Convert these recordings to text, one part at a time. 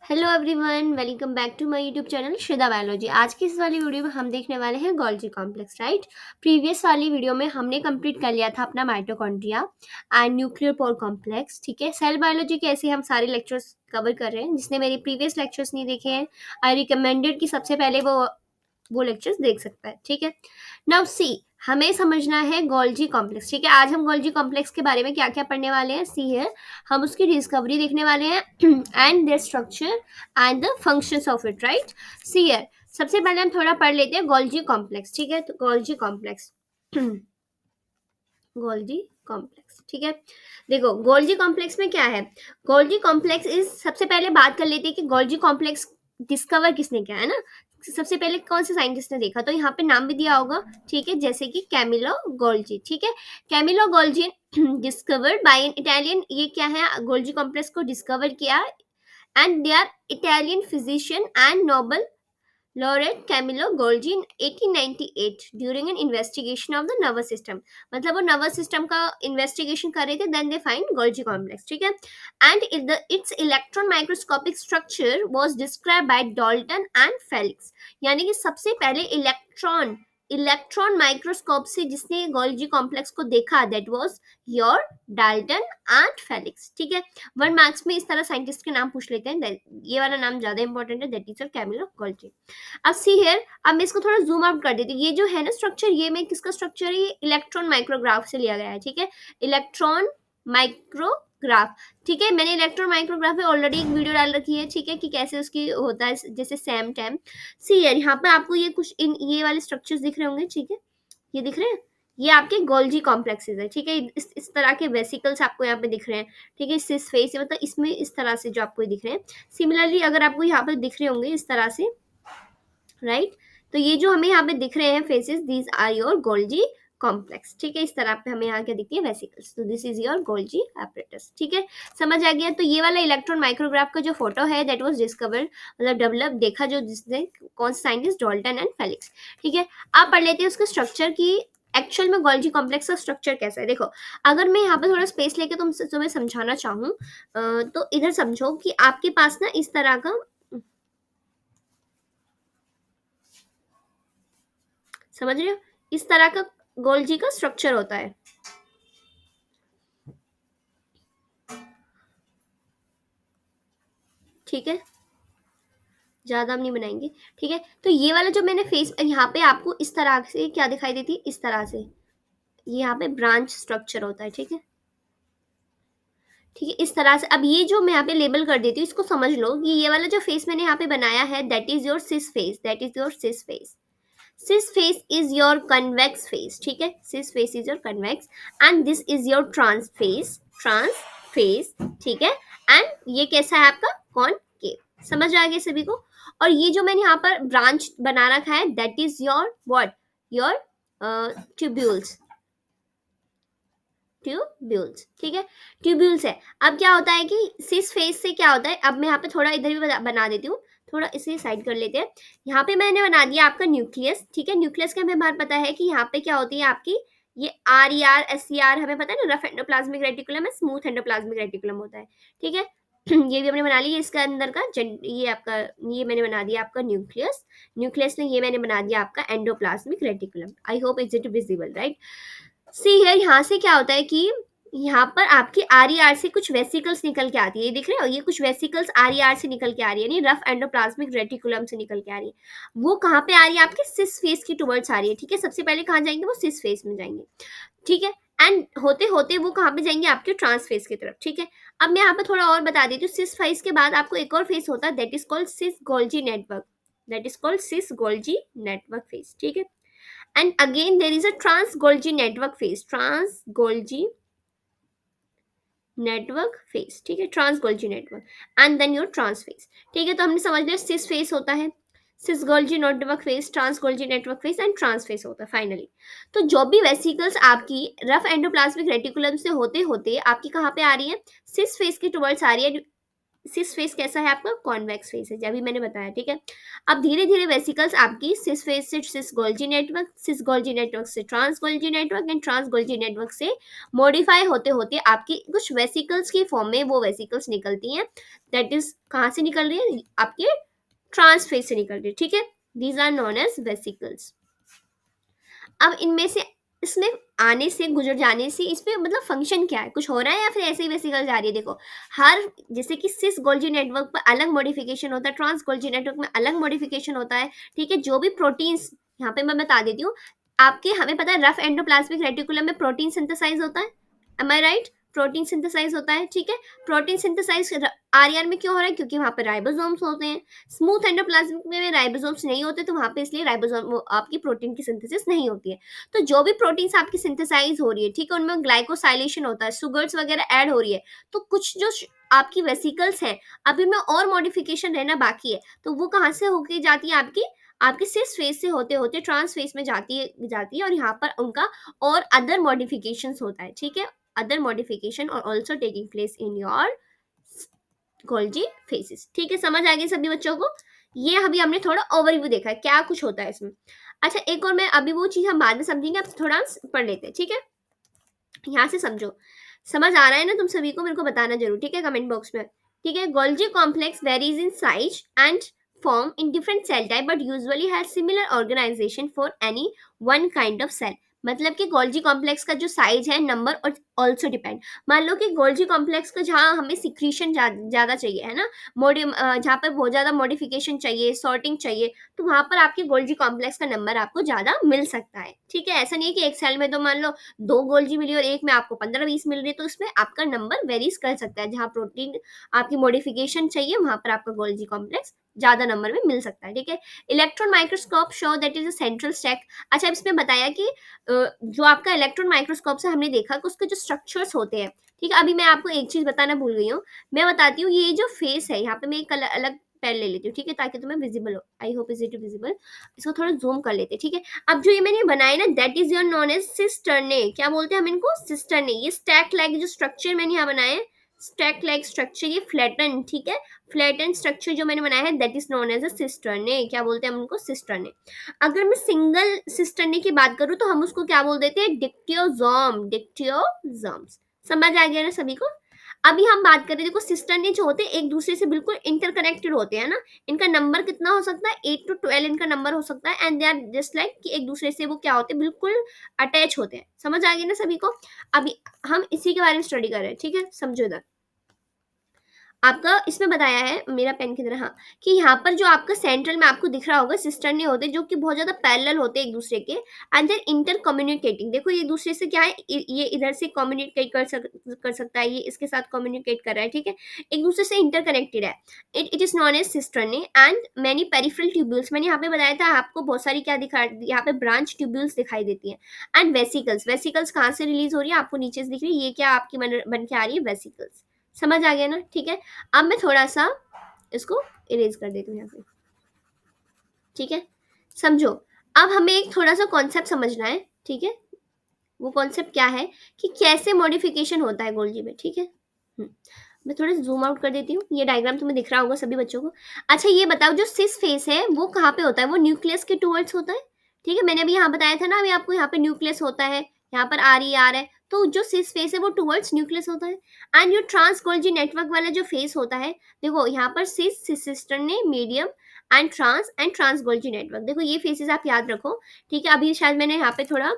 Hello everyone, welcome back to my YouTube channel Shraddha biology. आज की इस वाली वीडियो में हम देखने वाले हैं गोल्जी कॉम्प्लेक्स, राइट। प्रीवियस वाली वीडियो में हमने कंप्लीट कर लिया था अपना mitochondria and nuclear pore complex, ठीक है। सेल बायोलॉजी के ऐसे हम सारे लेक्चर्स कवर कर रहे हैं। जिसने मेरे प्रीवियस लेक्चर्स नहीं देखे हैं, आई रिकमेंडेड कि सबसे पहले वो लेक्चर्स देख सकता है, ठीक है। नाउ सी, हमें समझना है गोल्जी कॉम्प्लेक्स, ठीक है। आज हम गोल्जी कॉम्प्लेक्स के बारे में क्या क्या पढ़ने वाले हैं, सी है, हम उसकी डिस्कवरी देखने वाले हैं and their structure and the functions of it, right. See है, सबसे पहले हम थोड़ा पढ़ लेते हैं गोल्जी कॉम्प्लेक्स, ठीक है। तो गोल्जी कॉम्प्लेक्स गोल्जी कॉम्प्लेक्स, ठीक है। देखो गोल्जी कॉम्प्लेक्स में क्या है। गोल्जी कॉम्प्लेक्स इज, सबसे पहले बात कर लेते हैं कि गोल्जी कॉम्प्लेक्स डिस्कवर किसने किया है ना। सबसे पहले कौन से साइंटिस्ट ने देखा, तो यहाँ पे नाम भी दिया होगा, ठीक है, जैसे कि कैमिलो गोल्जी, ठीक है। Camillo Golgi discovered by an Italian, ये क्या है, गोल्जी कॉम्प्लेक्स को डिस्कवर किया and they are Italian physician and Nobel laureate Camillo Golgi in 1898 during an investigation of the nervous system. मतलब वो नर्वस सिस्टम का इन्वेस्टिगेशन कर रहे थे, then they find Golgi complex, ठीक है। And it's electron microscopic structure was described by Dalton and Felix. यानी कि सबसे पहले इलेक्ट्रॉन इलेक्ट्रॉन माइक्रोस्कोप से जिसने गोल्जी कॉम्प्लेक्स को देखा, that was your Dalton and Felix, ठीक है। 1 मार्क्स में इस तरह साइंटिस्ट के नाम पूछ लेते हैं, ये वाला नाम ज्यादा इंपॉर्टेंट है, दैट इज कैमिलो गोल्जी। अब सी हियर, अब मैं इसको थोड़ा जूम आउट कर देती हूँ। ये जो है ना स्ट्रक्चर, ये में किसका स्ट्रक्चर है, ये इलेक्ट्रॉन माइक्रोग्राफ से लिया गया है, ठीक है। इलेक्ट्रॉन माइक्रोग्राफ, ठीक है। मैंने इलेक्ट्रॉन माइक्रोग्राफ में ऑलरेडी एक वीडियो डाल रखी है, ठीक है, कि कैसे उसकी होता है, जैसे सेम टाइम। सी हियर, यहाँ पे आपको ये कुछ ये वाले स्ट्रक्चर्स दिख रहे होंगे, ठीक है, ये दिख रहे हैं, ये आपके गोल्जी कॉम्प्लेक्सेस है, ठीक है। इस तरह के वेसिकल्स आपको यहाँ पे दिख रहे हैं, ठीक है। सिस फेस, मतलब इसमें इस तरह से जो आपको दिख रहे हैं। सिमिलरली अगर आपको यहाँ पे दिख रहे होंगे इस तरह से, राइट, तो ये जो हमें यहाँ पे दिख रहे हैं faces, these are your Golgi complex, ठीक है। इस तरह पे हमें यहाँ क्या दिखती है, वेसिकल्स, तो this is your Golgi apparatus, ठीक है। समझ आ गया। तो ये वाला इलेक्ट्रॉन माइक्रोग्राफ का जो फोटो है, दैट वाज डिस्कवर्ड, मतलब डेवलप, देखा जो जिसने, कौन से साइंटिस्ट, डाल्टन एंड फेलिक्स, ठीक है। आप पढ़ लेते हैं उसके स्ट्रक्चर की, एक्चुअल में गोल्जी कॉम्प्लेक्स का स्ट्रक्चर कैसा है। देखो, अगर मैं यहाँ पे थोड़ा स्पेस लेके तुम्हें समझाना चाहूँ, तो इधर समझो कि आपके पास ना इस तरह का, समझ रहे हो, इस तरह का गोल्जी का स्ट्रक्चर होता है, ठीक है। ज्यादा हम नहीं बनाएंगे, ठीक है। तो ये वाला जो मैंने फेस, यहाँ पे आपको इस तरह से क्या दिखाई देती है, इस तरह से, ये यहाँ पे ब्रांच स्ट्रक्चर होता है, ठीक है, ठीक है, इस तरह से। अब ये जो मैं यहाँ पे लेबल कर देती हूँ, इसको समझ लो कि ये वाला जो फेस मैंने यहाँ पे बनाया है, that is your cis face, that is your cis face. Cis face is your convex face, ठीक है, cis face is your convex and this is your trans face, ठीक है। एंड ये कैसा है आपका, कॉनकेव। समझ आ गया सभी को। और ये जो मैंने यहाँ पर ब्रांच बना रखा है, that is your what, your tubules, tubules, ठीक है, ट्यूब्यूल्स है। अब क्या होता है कि सिस फेस से क्या होता है, अब मैं यहाँ पे थोड़ा इधर भी बना देती हूँ, थोड़ा इसे साइड कर लेते हैं। यहाँ पे मैंने बना दिया आपका न्यूक्लियस, ठीक है। न्यूक्लियस का हमें बात पता है कि यहाँ पे क्या होती है आपकी, ये R E R S E R हमें पता है ना, रफ एंडोप्लाज्मिक रेटिकुलम है, स्मूथ एंडोप्लाज्मिक रेटिकुलम होता है, ठीक है। ये भी हमने बना लिया, इसका अंदर का ये आपका, ये मैंने बना दिया आपका न्यूक्लियस, न्यूक्लियस ने ये मैंने बना दिया आपका endoplasmic reticulum. I hope is it visible, right. See है, यहाँ से क्या होता है कि यहाँ पर आपकी आर ई आर से कुछ वेसिकल्स निकल के आती है, ये दिख रहे हो, ये कुछ वेसिकल्स आर ई आर से निकल के आ रही है, यानी रफ एंडोप्लाज्मिक रेटिकुलम से निकल के आ रही है। वो कहाँ पे आ रही है, आपके सिस फेस की टुवर्ड्स आ रही है, ठीक है। सबसे पहले कहाँ जाएंगे, वो सिस फेस में जाएंगे, ठीक है। एंड होते होते वो कहाँ पे जाएंगे, आपके ट्रांस फेस की तरफ, ठीक है। अब मैं यहाँ पे थोड़ा और बता देती हूँ, सिस फेस के बाद आपको एक और फेस होता है, that is called cis Golgi network, that is called cis Golgi network face, ठीक है। And again there is a trans Golgi network phase, trans Golgi network phase, ठीक है, trans Golgi network and then your trans phase, ठीक है। तो हमने समझ लिया सिस फेस होता है, cis Golgi network face, trans Golgi network face and trans face होता है फाइनली। तो जो भी वेसिकल्स आपकी रफ एंडोप्लाज्मिक रेटिकुलम से होते होते आपकी कहाँ पे आ रही है, सिस फेस की टुवर्ड्स आ रही है, सिस फेस कैसा है आपका, कॉन्वेक्स फेस है, अभी मैंने बताया, ठीक है। अब धीरे धीरे वेसिकल्स आपकी सिस फेस से cis Golgi network, cis Golgi network से trans Golgi network and trans Golgi network से मॉडिफाई होते होते आपकी कुछ वेसिकल्स की फॉर्म में वो वेसिकल्स निकलती हैं। दैट इज कहाँ से निकल रही है, आपके ट्रांस फेस से निकल रही है, ठीक है। These are known as vesicles. अब इनमें से इसमें आने से, गुजर जाने से, इसमें मतलब फंक्शन क्या है, कुछ हो रहा है या फिर ऐसे ही वेसिकल जा रही है। देखो हर, जैसे कि सिस गोल्जी नेटवर्क पर अलग मॉडिफिकेशन होता है, ट्रांस गोल्जी नेटवर्क में अलग मॉडिफिकेशन होता है, ठीक है। जो भी प्रोटीन्स, यहाँ पे मैं बता देती हूँ आपके, हमें पता है रफ एंडोप्लाज्मिक रेटिकुलम में प्रोटीन सिंथेसाइज होता है, एम आई राइट, प्रोटीन सिंथेसाइज होता है, ठीक है। प्रोटीन सिंथेसाइज आरआर में क्यों हो रहा है, क्योंकि वहां पर राइबोसोम्स होते हैं। स्मूथ एंडोप्लाज्मिक में राइबोसोम्स नहीं होते, तो वहां पे इसलिए राइबोसोम आपकी प्रोटीन की सिंथेसिस नहीं होती है। तो जो भी प्रोटीन्स आपकी सिंथेसाइज हो रही है, ठीक है, उनमें ग्लाइकोसाइलेशन होता है, सुगर्स वगैरह ऐड हो रही है। तो कुछ जो आपकी वेसिकल्स हैं, अभी में और मॉडिफिकेशन रहना बाकी है, तो वो कहाँ से होके जाती है, आपकी आपके सिस फेस से होते होते ट्रांस फेस में जाती है और यहाँ पर उनका और अदर मॉडिफिकेशंस होता है, ठीक है। अदर मॉडिफिकेशन और also taking place in your Golgi faces, ठीक है। समझ आ गई सभी बच्चों को। ये अभी हमने थोड़ा ओवरव्यू देखा है क्या कुछ होता है इसमें। अच्छा एक और, मैं अभी वो चीज हम बाद में समझेंगे, अब थोड़ा पढ़ लेते हैं, ठीक है। यहाँ से समझो, समझ आ रहा है ना तुम सभी को, मेरे को बताना जरूर, ठीक है, कमेंट बॉक्स में, ठीक है। Golgi complex varies in size and form in different cell type but usually has similar organization for any one kind of cell। मतलब कि गोल्जी कॉम्प्लेक्स का जो साइज है, नंबर और ऑल्सो डिपेंड। मान लो कि गोल्जी कॉम्प्लेक्स का जहाँ हमें सिक्रीशन ज़्यादा चाहिए है ना, जहाँ पर बहुत ज़्यादा मॉडिफिकेशन चाहिए, सॉर्टिंग चाहिए, तो वहाँ पर आपके गोल्जी कॉम्प्लेक्स का नंबर आपको ज़्यादा मिल सकता है, ठीक है। ऐसा नहीं है कि एक सेल में तो मान लो 2 गोल्जी मिली और एक में आपको 15-20 मिल रही है, तो इसमें आपका नंबर वेरीज कर सकता है। जहाँ प्रोटीन आपकी मॉडिफिकेशन चाहिए, वहाँ पर आपका गोल्जी कॉम्प्लेक्स ज्यादा नंबर में मिल सकता है, ठीक है। Electron microscope show that is a central stack. अच्छा इसमें बताया कि जो आपका इलेक्ट्रॉन माइक्रोस्कोप से हमने देखा कि उसके जो स्ट्रक्चर्स होते हैं, ठीक है। अभी मैं आपको एक चीज बताना भूल गई हूँ, मैं बताती हूँ। ये जो फेस है, यहाँ पे मैं एक अलग पेन ले लेती हूँ, ठीक है, ताकि तुम्हें विजिबल हो। आई होप इज इट विजिबल। इसको थोड़ा जूम कर लेते हैं, ठीक है। अब जो ये मैंने बनाया ना, that is your known as cisternae. क्या बोलते हैं हम इनको, सिस्टर्ने। ये स्टैक लाइक जो स्ट्रक्चर मैंने यहाँ बनाया है, स्टैक लाइक स्ट्रक्चर, ये फ्लैटन, ठीक है, फ्लैटन स्ट्रक्चर जो मैंने बनाया है, that is known as a cisternae. क्या बोलते हैं हम उनको, सिस्टर्ने। अगर मैं सिंगल सिस्टर्ने की बात करूं तो हम उसको क्या बोल देते हैं, डिक्टियोजोम, डिक्टियोजोम्स। समझ आ गया ना सभी को। अभी हम बात करें, देखो सिस्टर्ने जो होते हैं एक दूसरे से बिल्कुल इंटरकनेक्टेड होते हैं ना। इनका नंबर कितना हो सकता है, 8 to 12 इनका नंबर हो सकता है, and they are just like कि एक दूसरे से वो क्या होते हैं, बिल्कुल अटैच होते हैं। समझ आ गया ना सभी को। अभी हम इसी के बारे में स्टडी कर रहे हैं, ठीक है, समझो इधर। आपका इसमें बताया है, मेरा पेन की तरह, हाँ, कि यहाँ पर जो आपका सेंट्रल में आपको दिख रहा होगा सिस्टर्ने होते, जो कि बहुत ज्यादा पैरेलल होते हैं एक दूसरे के, एंड देन इंटर कम्युनिकेटिंग। देखो ये दूसरे से क्या है, ये इधर से कम्युनिकेट कर सकता है, ये इसके साथ कम्युनिकेट कर रहा है, ठीक है, एक दूसरे से इंटर कनेक्टेड है। It is known as cisternae and many peripheral tubules. मैंने यहाँ पे बताया था आपको, बहुत सारी क्या दिखा, यहाँ पे ब्रांच ट्यूब्यूल्स दिखाई देती है। एंड वेसिकल्स, वेसिकल्स कहाँ से रिलीज हो रही है, आपको नीचे से दिख रही है, ये क्या आपकी बन के आ रही है, वेसिकल्स। समझ आ गया ना, ठीक है। अब मैं थोड़ा सा इसको इरेज कर देती हूँ यहाँ पे, ठीक है, समझो। अब हमें एक थोड़ा सा कॉन्सेप्ट समझना है, ठीक है। वो कॉन्सेप्ट क्या है कि कैसे मॉडिफिकेशन होता है गोल्जी में, ठीक है। मैं थोड़ा जूम आउट कर देती हूँ, ये डायग्राम तुम्हें दिख रहा होगा सभी बच्चों को। अच्छा ये बताओ, जो सिस फेस है वो कहाँ पे होता है, वो न्यूक्लियस के टूवर्ड्स होता है, ठीक है। मैंने अभी यहाँ बताया था ना, अभी आपको यहाँ पे न्यूक्लियस होता है, यहाँ पर आर ई आर है, तो जो सिस फेस है वो टूवर्ड्स न्यूक्लियस होता है। एंड जो ट्रांस गोल्जी नेटवर्क वाला जो फेस होता है, देखो यहाँ पर cis cisternae medium and trans Golgi network, देखो ये फेसेस आप याद रखो, ठीक है। अभी शायद मैंने यहाँ पे थोड़ा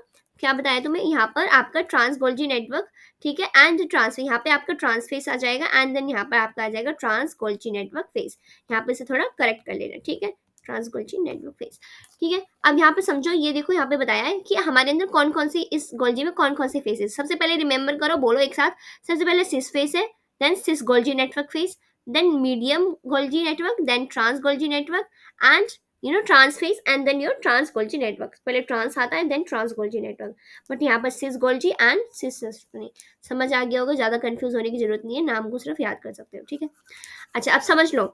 क्या बताया तुम्हें, यहाँ पर आपका ट्रांस गोल्जी नेटवर्क, ठीक है, एंड ट्रांस, यहाँ पे आपका ट्रांस फेस आ जाएगा, एंड देन यहाँ पर आपका आ जाएगा ट्रांस गोल्जी नेटवर्क फेस। यहाँ पे से थोड़ा करेक्ट कर लेना, ठीक है, ट्रांस गोल्जी नेटवर्क फेस, ठीक है। अब यहाँ पे समझो, ये देखो यहाँ पे बताया है कि हमारे अंदर कौन कौन सी, इस गोल्जी में कौन कौन से फेसेस। सबसे पहले रिमेंबर करो, बोलो एक साथ, सबसे पहले सिस फेस है, then cis Golgi network face, then medium Golgi network, then trans Golgi network, and trans face, and then your trans Golgi network. पहले ट्रांस आता है, then trans Golgi network, but यहाँ पर cis Golgi and cis cisternae. समझ आ गया होगा, ज्यादा कंफ्यूज होने की जरूरत नहीं है, नाम को सिर्फ याद कर सकते हो, ठीक है। अच्छा अब समझ लो,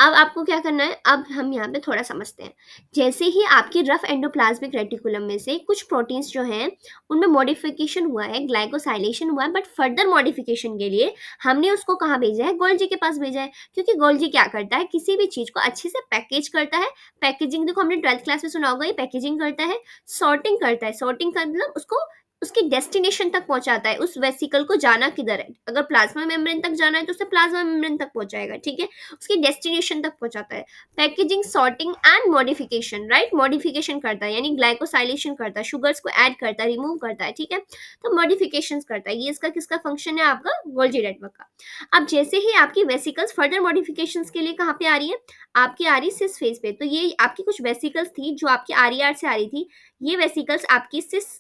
अब आपको क्या करना है, अब हम यहाँ पे थोड़ा समझते हैं। जैसे ही आपके रफ एंडोप्लाज्मिक रेटिकुलम में से कुछ प्रोटीन्स जो हैं उनमें मॉडिफिकेशन हुआ है, ग्लाइकोसाइलेशन हुआ है, बट फर्दर मॉडिफिकेशन के लिए हमने उसको कहाँ भेजा है, गोल्जी के पास भेजा है। क्योंकि गोल्जी क्या करता है, किसी भी चीज को अच्छे से पैकेज करता है। पैकेजिंग देखो हमने 12th क्लास में सुना होगा, ये पैकेजिंग करता है, सॉर्टिंग करता है। सॉर्टिंग का मतलब उसको उसकी डेस्टिनेशन तक पहुंचाता है। उस वेसिकल को जाना किधर है, अगर प्लाज्मा मेम्ब्रेन तक जाना है तो उसे प्लाज्मा मेम्ब्रेन तक पहुंचाएगा, ठीक है, उसकी डेस्टिनेशन तक पहुंचाता है। Packaging, sorting and modification, right, modification करता है, यानी ग्लाइकोसाइलेशन करता है, शुगर्स को ऐड करता है, रिमूव करता है, ठीक है, तो मॉडिफिकेशन करता है। ये इसका किसका फंक्शन है, आपका गोल्जी नेटवर्क का। अब जैसे ही आपकी वेसिकल्स फर्दर मॉडिफिकेशन के लिए कहाँ पे आ रही है, आपकी आ रही सिस फेज पे। तो ये आपकी कुछ वेसिकल्स थी जो आपकी आर से आ रही थी, ये वेसिकल्स आपकी सिस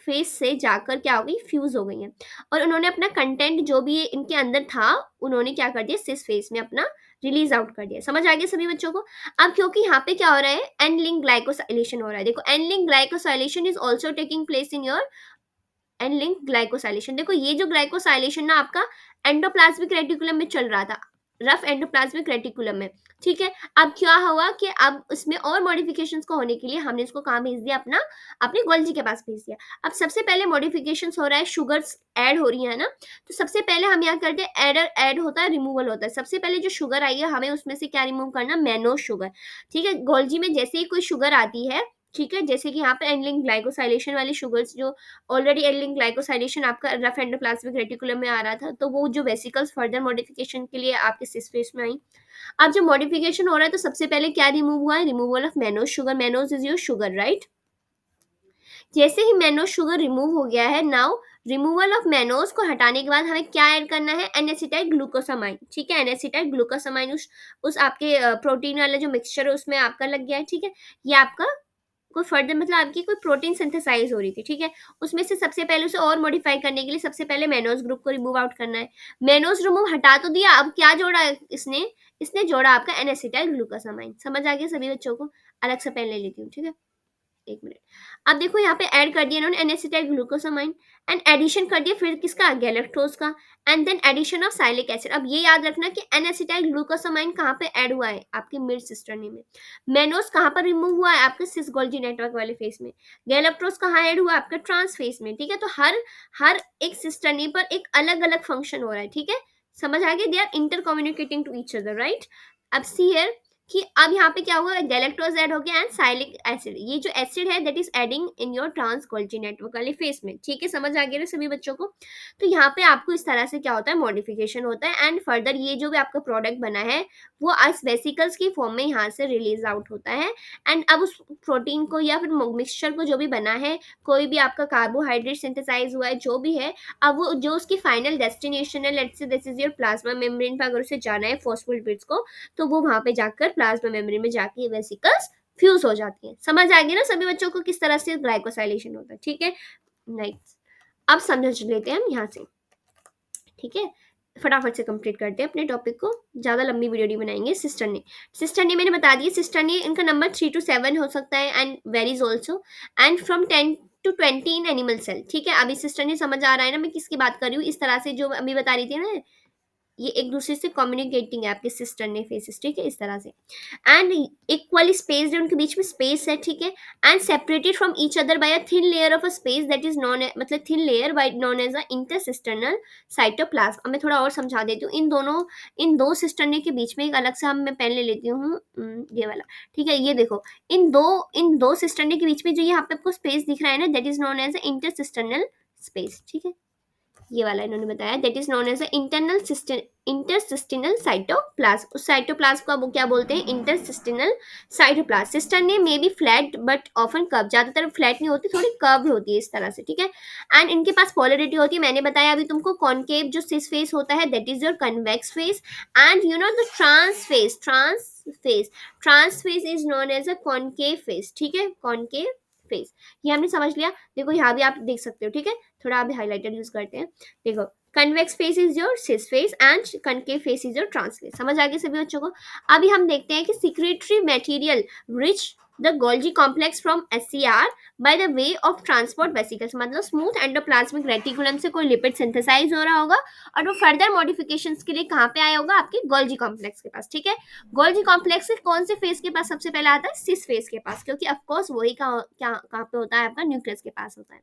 फेस से जाकर क्या हो गई, फ्यूज हो गई हैं, और उन्होंने अपना कंटेंट जो भी इनके अंदर था उन्होंने क्या कर दिया, सिस फेस में अपना रिलीज आउट कर दिया। समझ आ गया सभी बच्चों को। अब क्योंकि यहाँ पे क्या हो रहा है, एंड लिंक ग्लाइकोसाइलेशन हो रहा है। देखो and link glycosylation is also taking place in your and link glycosylation. देखो ये जो ग्लाइकोसाइलेशन ना आपका एंडोप्लाज्मिक रेटिकुलम में चल रहा था, रफ एंडोप्लाज्मिक रेटिकुलम में, ठीक है। अब क्या हुआ कि अब उसमें और मॉडिफिकेशंस को होने के लिए हमने इसको कहाँ भेज दिया, अपना अपने गोल्जी के पास भेज दिया। अब सबसे पहले मॉडिफिकेशंस हो रहा है, शुगर्स ऐड हो रही है ना, तो सबसे पहले हम यहाँ करते हैं एडर ऐड होता है, रिमूवल होता है। सबसे पहले जो शुगर आई है हमें उसमें से क्या रिमूव करना, मैनोज शुगर, ठीक है। गोल्जी में जैसे ही कोई शुगर आती है, ठीक है, जैसे कि यहाँ पे एंडलिंग ग्लाइकोसाइलेशन वाली शुगर्स जो ऑलरेडी एंडलिंग ग्लाइकोसाइलेशन आपका रफ एंडोप्लाज्मिक रेटिकुलम में आ रहा था, तो वो जो वेसिकल्स फर्दर मॉडिफिकेशन के लिए आपके सिस फेस में आई। अब जब मॉडिफिकेशन हो रहा है तो सबसे पहले क्या रिमूव हुआ है, removal of mannose sugar. Mannose is your sugar, right. जैसे ही मैनोज शुगर रिमूव हो गया है, नाउ रिमूवल ऑफ मैनोज को हटाने के बाद हमें क्या ऐड करना है, एनेसिटाइल ग्लूकोसामाइन, ठीक है। एनेसिटाइल ग्लूकोसामाइन उस आपके प्रोटीन वाला जो मिक्सचर है उसमें आपका लग गया है, ठीक है। ये आपका कोई फर्दर मतलब आपकी कोई प्रोटीन सिंथेसाइज हो रही थी, ठीक है, उसमें से सबसे पहले उसे और मॉडिफाई करने के लिए सबसे पहले मैनोज ग्रुप को रिमूव आउट करना है। मैनोज रिमूव हटा तो दिया, अब क्या जोड़ा है इसने, इसने जोड़ा आपका एनेसिटाइल ग्लूकोसामाइन। समझ आ गया सभी बच्चों को। अलग से पेन ले लेती हूँ, ठीक है, एक मिनट। अब देखो यहाँ पे ऐड कर दिया इन्होंने एनेसिटाइल ग्लूकोसामाइन, एंड एडिशन कर दिया फिर किसका, गैलेक्टोज का, and then addition of sialic acid. अब ये याद रखना कि एनेसिटाइल ग्लूकोसामाइन कहाँ पे ऐड हुआ है, आपके मिड सिस्टर्नी में। मेनोज कहाँ पर रिमूव हुआ है, आपके सिस गोल्जी नेटवर्क वाले फेस में। गैलेक्टोज कहाँ ऐड हुआ है, आपके ट्रांस फेस में, ठीक है। तो हर हर एक सिस्टर्नी पर एक अलग अलग फंक्शन हो रहा है, ठीक है। समझ आ गया, they are intercommunicating to each other, right. अब सी हियर कि अब यहाँ पे क्या हुआ, गैलेक्टोज ऐड हो गया एंड साइलिक एसिड। ये जो एसिड है that is adding in your trans Golgi network वाले फेस में, ठीक है। समझ आ गया ना सभी बच्चों को। तो यहाँ पे आपको इस तरह से क्या होता है, मॉडिफिकेशन होता है, एंड फर्दर ये जो भी आपका प्रोडक्ट बना है वो इस वेसिकल्स की फॉर्म में यहाँ से रिलीज आउट होता है। एंड अब उस प्रोटीन को या फिर मिक्सचर को जो भी बना है, कोई भी आपका कार्बोहाइड्रेट सिंथेसाइज हुआ है जो भी है, अब वो जो उसकी फाइनल डेस्टिनेशन है, let's say this is your plasma membrane पर अगर उसे जाना है फॉस्फोलिपिड्स को, तो वो वहां पे जाकर प्लाज्मा मेम्ब्रेन में जाके ये वेसिकल्स फ्यूज हो जाती है। समझ आ गया ना सभी बच्चों को किस तरह से ग्लाइकोसाइलेशन होता है, ठीक है। नेक्स्ट अब समझ लेते हैं हम यहाँ से, ठीक है। फटाफट से कंप्लीट करते हैं अपने टॉपिक को, ज़्यादा लंबी वीडियो नहीं बनाएंगे। सिस्टर ने मैंने बता दिया, सिस्टर ने इनका नंबर 3 to 7 हो सकता है, and varies also, and from 10 to 20 in animal cell, ठीक है। अभी सिस्टर ने समझ आ रहा है ना मैं किसकी बात कर रही हूँ, इस तरह से जो अभी बता रही थी ना, ये एक दूसरे से कम्युनिकेटिंग है आपके सिस्टर ने फेसेस, ठीक है, इस तरह से। एंड इक्वली स्पेस है, उनके बीच में स्पेस है, ठीक है, and separated from each other by a thin layer of a space that is known, मतलब thin layer by known as a intercisternal cytoplasm. अब मैं थोड़ा और समझा देती हूँ, इन दो सिस्टर्ने के बीच में एक अलग से हम मैं पेन ले लेती हूँ, ये वाला, ठीक है। ये देखो इन दो सिस्टर्ने के बीच में जो यहाँ पे आपको स्पेस दिख रहा है ना, that is known as a intercisternal space, ठीक है। ये वाला इन्होंने बताया, that is known as internal intercisternal cytoplasm. उस साइटोप्लाज्म को अब क्या बोलते हैं, intercisternal cytoplasm. Cisternae may be flat but often curve, ज्यादातर फ्लैट नहीं होती, थोड़ी कर्व होती है इस तरह से, ठीक है। एंड इनके पास पोलरिटी होती है, मैंने बताया अभी तुमको, कॉनकेव जो सिस फेस होता है that is your convex face, and you know the trans face is known as a concave face, ठीक है, कॉनकेव फेस। ये हमने समझ लिया। देखो यहाँ भी आप देख सकते हो, ठीक है, थोड़ा अभी हाईलाइटर यूज करते हैं। देखो convex face is your cis face and concave face is your trans face. समझ आ गया सभी बच्चों को। अभी हम देखते हैं कि secretory material reach the Golgi complex from SCR by the way of transport vesicles, मतलब स्मूथ एंडोप्लाज्मिक रेटिकुलम से कोई लिपिड सिंथेसाइज हो रहा होगा और वो फर्दर मॉडिफिकेशंस के लिए कहाँ पे आया होगा, आपके गोल्जी कॉम्प्लेक्स के पास, ठीक है। गोल्जी कॉम्प्लेक्स कौन से फेज के पास सबसे पहले आता है, सिस फेज के पास, क्योंकि ऑफकोर्स वही कहाँ पे होता है, आपका न्यूक्लियस के पास होता है।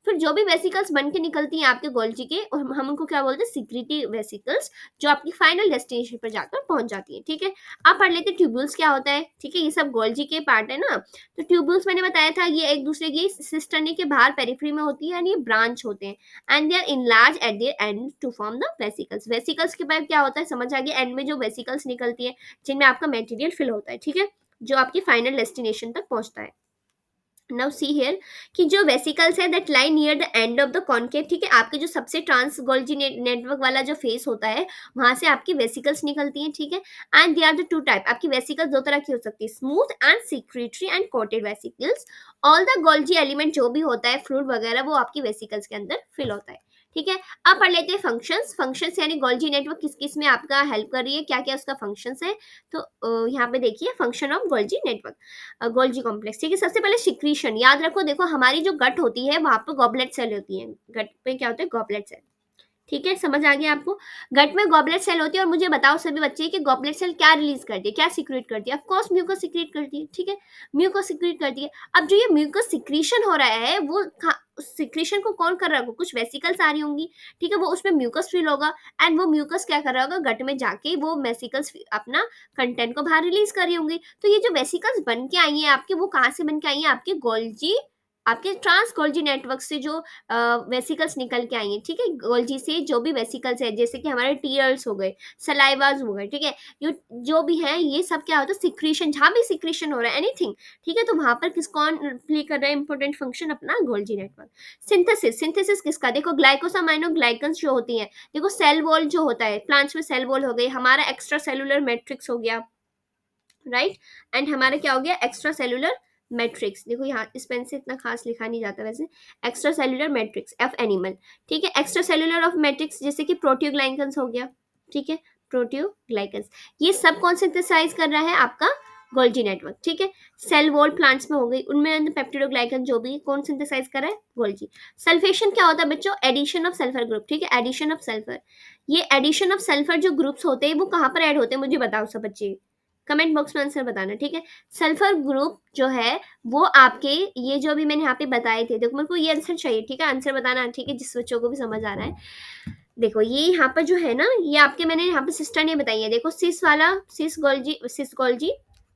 फिर जो भी वेसिकल्स बन के निकलती हैं आपके गोल्जी के, हम उनको क्या बोलते हैं, सिक्रीटी वेसिकल्स, जो आपकी फाइनल डेस्टिनेशन पर जाकर पहुंच जाती है, ठीक है। आप पढ़ लेते ट्यूब्यूल्स क्या होता है, ठीक है, ये सब गोल्जी के पार्ट है ना। तो ट्यूब्यूल्स मैंने बताया था, ये एक दूसरे की सिस्टर्नी के बाहर पेरिफेरी में होती है एंड ये ब्रांच होते हैं and they are enlarge at their end to form the vesicles. Vesicles के बाद क्या होता है, समझ आ गया, एंड में जो वेसिकल्स निकलती है जिनमें आपका मटेरियल फिल होता है, ठीक है, जो आपकी फाइनल डेस्टिनेशन तक पहुंचता है। नाउ सी हियर कि जो वेसिकल्स है that lie near the end of the concave, ठीक है, आपके जो सबसे ट्रांस गोल्जी नेटवर्क वाला जो फेस होता है वहां से आपकी वेसिकल्स निकलती हैं, ठीक है। And they are the two type, आपकी वेसिकल्स दो तरह की हो सकती है, smooth and secretory and coated vesicles. All the Golgi element जो भी होता है, फ्लूइड वगैरह, वो आपकी वेसिकल्स के अंदर फिल होता है, ठीक है। अब पढ़ लेते हैं फंक्शंस। फंक्शंस यानी गोल्जी नेटवर्क किस किस में आपका हेल्प कर रही है, क्या क्या उसका फंक्शंस है। तो यहाँ पे देखिए function of Golgi network, Golgi complex, ठीक है। सबसे पहले सिक्रीशन, याद रखो, देखो हमारी जो गट होती है वहां पर गॉबलेट सेल होती है, गट पे क्या होता है, गॉबलेट सेल, ठीक है, समझ आ गया आपको। गट में गॉबलेट सेल होती है, और मुझे बताओ सभी बच्चे कि गॉबलेट सेल क्या रिलीज करती है, क्या सिक्रेट करती है, ऑफ कोर्स म्यूकस सिक्रेट करती है, ठीक है, म्यूकस सिक्रेट करती है। अब जो ये म्यूकस सिक्रीशन हो रहा है वो सिक्रीशन को कौन कर रहा होगा, कुछ वेसिकल्स आ रही होंगी, ठीक है, वो उसमें म्यूकस फिल होगा एंड वो म्यूकस क्या कर रहा होगा, गट में जाके वो वेसिकल्स अपना कंटेंट को बाहर रिलीज कर रही होंगी। तो ये जो वेसिकल्स बन के आई हैं आपके, वो कहाँ से बन के आई हैं, आपके गोल्जी, आपके ट्रांस गोल्जी नेटवर्क से जो वेसिकल्स निकल के आई हैं, ठीक है। गोल्जी से जो भी वेसिकल्स है, जैसे कि हमारे टीयर्स हो गए, सलाइवाज हो गए, ठीक है, ये जो भी है ये सब क्या होता है, सिक्रीशन, जहाँ भी सिक्रीशन हो रहा है एनीथिंग, ठीक है, तो वहां पर किस कौन प्ले कर रहा है इंपॉर्टेंट फंक्शन, अपना गोल्जी नेटवर्क। सिंथेसिस, सिंथेसिस किसका, देखो ग्लाइकोसामाइनोग्लाइकन्स जो होती हैं, देखो सेल वॉल जो होता है प्लांट्स में, सेल वॉल हो गई, हमारा एक्स्ट्रा सेलुलर मैट्रिक्स हो गया, राइट, एंड हमारा क्या हो गया, एक्स्ट्रा सेलुलर मैट्रिक्स, देखो यहाँ इस पेन से इतना खास लिखा नहीं जाता वैसे, extra cellular matrix F animal, ठीक है, एक्स्ट्रा सेलुलर ऑफ मैट्रिक्स जैसे कि प्रोटियोग्लाइकन्स हो गया, ठीक है, प्रोटियोग्लाइकन्स, ये सब कौन सिंथेसाइज कर रहा है, आपका गोल्जी नेटवर्क, ठीक है। सेल वॉल प्लांट्स में हो गई, उनमें पेप्टिडोग्लाइकन जो भी कौन सिंथेसाइज कर रहा है, गोल्जी। सल्फेशन क्या होता है बच्चों, एडिशन ऑफ सल्फर ग्रुप, ठीक है, एडिशन ऑफ सल्फर, ये एडिशन ऑफ सल्फर जो ग्रुप्स होते हैं वो कहाँ पर ऐड होते हैं, मुझे बताओ सब बच्चे, कमेंट बॉक्स में आंसर बताना, ठीक है। सल्फर ग्रुप जो है वो आपके, ये जो भी मैंने यहाँ पे बताए थे, देखो मेरे को ये आंसर चाहिए, ठीक है, आंसर बताना, ठीक है, जिस बच्चों को भी समझ आ रहा है। देखो ये यहाँ पर जो है ना, ये आपके मैंने यहाँ पे सिस्टर ने बताई है, देखो सिस वाला, सिस गोल्जी,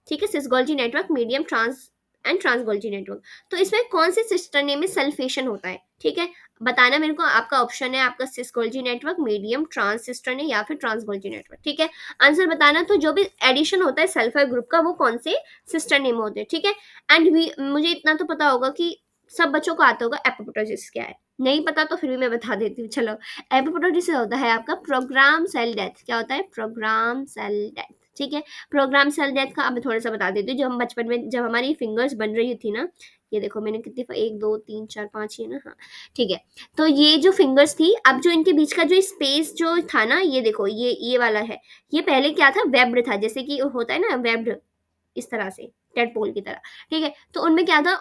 ठीक है, cis Golgi network, medium trans and trans Golgi network. तो इसमें कौन से सिस्टर ने में सल्फेशन होता है, ठीक है, बताना मेरे को, आपका ऑप्शन है आपका cis Golgi network, medium, trans cisternae, या फिर ट्रांस गोल्जी नेटवर्क, ठीक है, आंसर बताना। तो जो भी एडिशन होता है सल्फर ग्रुप का, वो कौन से सिस्टर नेम होते हैं, ठीक है। एंड मुझे इतना तो पता होगा कि सब बच्चों को आता होगा एपोप्टोसिस क्या है, नहीं पता तो फिर भी मैं बता देती हूँ, चलो। एपोप्टोसिस होता है आपका प्रोग्राम सेल डेथ, क्या होता है, प्रोग्राम सेल डेथ, ठीक है। प्रोग्राम सेल डेथ का अब मैं थोड़ा सा बता देती हूँ, जो हम बचपन में जब हमारी फिंगर्स बन रही थी ना, ये देखो मैंने कितनी, 1 2 3 4 5 ये ना, हाँ ठीक है। तो ये जो फिंगर्स थी, अब जो इनके बीच का जो स्पेस जो था ना, ये देखो ये वाला है, ये पहले क्या था, वेब्ड था, जैसे कि होता है ना वेब्ड, इस तरह से टेडपोल की तरह, ठीक है। तो उनमें क्या था,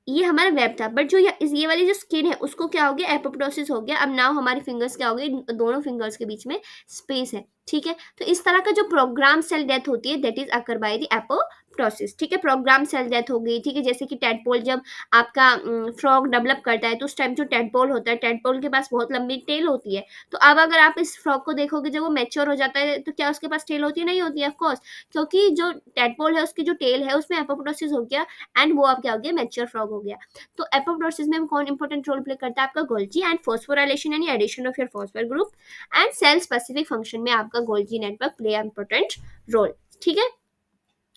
ये हमारा वेब था, बट जो ये वाली जो स्किन है उसको क्या हो गया, एपोप्टोसिस हो गया, अब नाउ हमारी फिंगर्स क्या हो गई, दोनों फिंगर्स के बीच में स्पेस है, ठीक है। तो इस तरह का जो प्रोग्राम सेल डेथ होती है that is occur by the apoptosis, ठीक है, प्रोग्राम सेल डेथ हो गई, ठीक है। जैसे कि टेडपोल जब आपका फ्रॉग डेवलप करता है, तो उस टाइम जो टेडपोल होता है, टेडपोल के पास बहुत लंबी टेल होती है, तो अब अगर आप इस फ्रॉग को देखोगे, जब वो मैच्योर हो जाता है तो क्या उसके पास टेल होती है, नहीं होती है, ऑफकोर्स, क्योंकि जो टेडपोल है उसकी जो टेल है उसमें एपोप्टोसिस हो गया एंड वो अब क्या हो गया, मैच्योर फ्रॉग हो गया। तो एपोप्टोसिस में कौन इंपॉर्टेंट रोल प्ले करता है, आपका गोल्जी, एंड फॉस्फोराइलेशन यानी addition of your phosphor group, and cell specific function में आपका Golgi network play important role, ठीक है।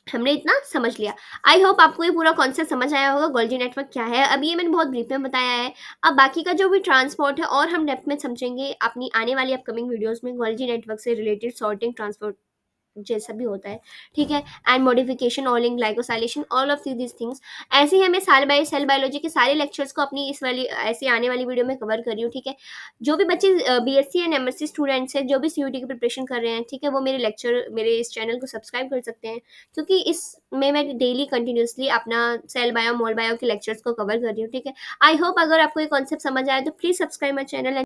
हमने इतना समझ लिया, आई होप आपको ये पूरा कॉन्सेप्ट समझ आया होगा गोल्जी नेटवर्क क्या है। अब ये मैंने बहुत ब्रीफ में बताया है, अब बाकी का जो भी ट्रांसपोर्ट है और हम डेप्थ में समझेंगे अपनी आने वाली अपकमिंग वीडियोस में, गोल्जी नेटवर्क से रिलेटेड सॉर्टिंग, ट्रांसपोर्ट जैसा भी होता है, ठीक है। And modification, oiling, glycosylation, all of these things. ऐसे ही हमें सेल बायोलॉजी के सारे लेक्चर्स को अपनी इस वाली ऐसे आने वाली वीडियो में कवर कर रही हूँ, ठीक है। जो भी बच्चे बीएससी एंड एमएससी स्टूडेंट्स हैं, जो भी सीयूटी की प्रिपरेशन कर रहे हैं, ठीक है, वो मेरे लेक्चर, मेरे इस चैनल को सब्सक्राइब कर सकते हैं, क्योंकि इसमें मैं डेली कंटिन्यूसली अपना सेल बायो, मोल बायो के लेक्चर्स को कवर कर रही हूँ, ठीक है। आई होप अगर आपको ये कॉन्सेप्ट समझ आए तो प्लीज़ सब्सक्राइब माई चैनल।